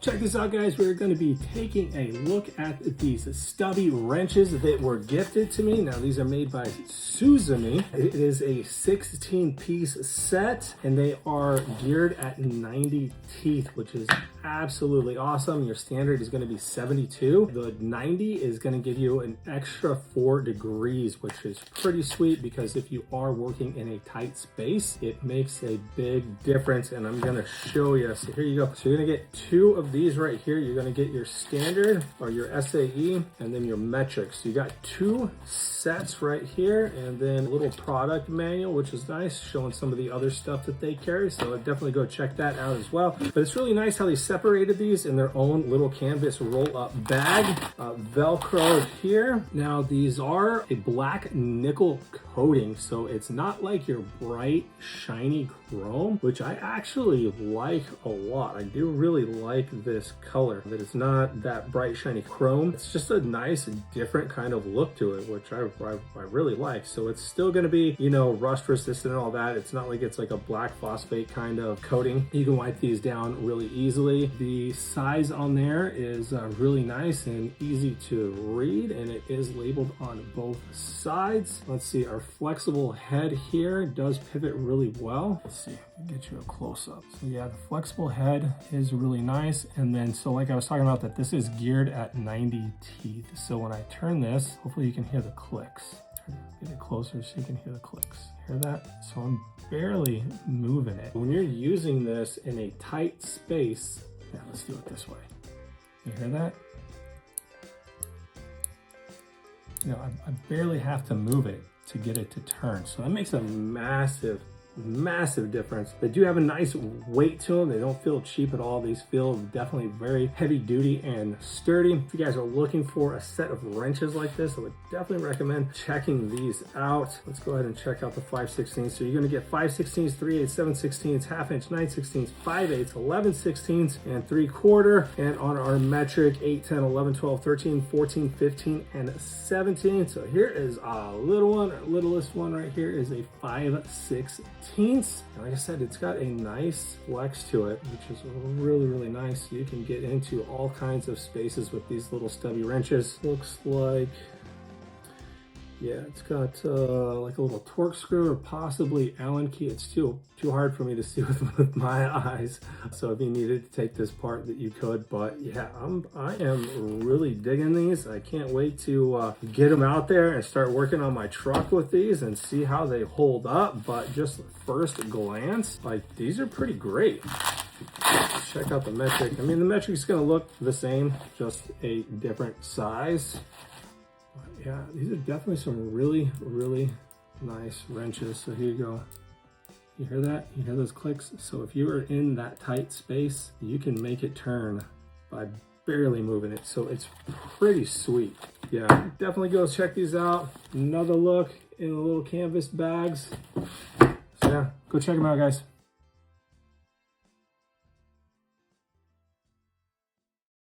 Check this out, guys. We're going to be taking a look at these stubby wrenches that were gifted to me. Now, these are made by SUZUME. It is a 16-piece set, and they are geared at 90 teeth, which is absolutely awesome. Your standard is going to be 72. The 90 is going to give you an extra 4 degrees, which is pretty sweet because if you are working in a tight space, it makes a big difference, and I'm going to show you. So here you go. So you're going to get 2 of these right here. You're going to get your standard or your SAE and then your metric. So you got 2 sets right here, and then a little product manual, which is nice, showing some of the other stuff that they carry. So I'd definitely go check that out as well. But it's really nice how they separated these in their own little canvas roll-up bag. Velcro here. Now these are a black nickel coating, so it's not like your bright shiny chrome, which I actually like a lot. I do really like this color, that it's not that bright shiny chrome. It's just a nice different kind of look to it, which I really like. So it's still going to be, you know, rust resistant and all that. It's not like it's like a black phosphate kind of coating. You can wipe these down really easily. The size on there is really nice and easy to read, and it is labeled on both sides. Let's see, our flexible head here does pivot really well. Let's see, I'll get you a close-up. So yeah, the flexible head is really nice. And then, so like I was talking about, that this is geared at 90 teeth. So when I turn this, hopefully you can hear the clicks. Get it closer so you can hear the clicks. Hear that? So I'm barely moving it. When you're using this in a tight space, yeah, let's do it this way. You hear that? You know, I barely have to move it to get it to turn. So that makes a massive difference. They do have a nice weight to them. They don't feel cheap at all. These feel definitely very heavy duty and sturdy. If you guys are looking for a set of wrenches like this, I would definitely recommend checking these out. Let's go ahead and check out the 5/16. So you're going to get 5/16, 3/8, 7/16, ½ inch, 9/16, 5/8, 11/16, and 3/4. And on our metric, 8, 10, 11, 12, 13, 14, 15, and 17. So here is a little one. Our littlest one right here is a 5/16. And like I said, it's got a nice flex to it, which is really nice. You can get into all kinds of spaces with these little stubby wrenches. Looks like, yeah, it's got like a little torque screw or possibly Allen key. It's too hard for me to see with my eyes. So if you needed to take this part, that you could. But yeah, I am really digging these. I can't wait to get them out there and start working on my truck with these and see how they hold up. But just first glance, like, these are pretty great. Check out the metric. I mean, the metric is going to look the same, just a different size. Yeah, these are definitely some really nice wrenches. So here you go. You hear that? You hear those clicks? So if you are in that tight space, you can make it turn by barely moving it. So it's pretty sweet. Yeah, definitely go check these out. Another look in the little canvas bags. So yeah, go check them out, guys.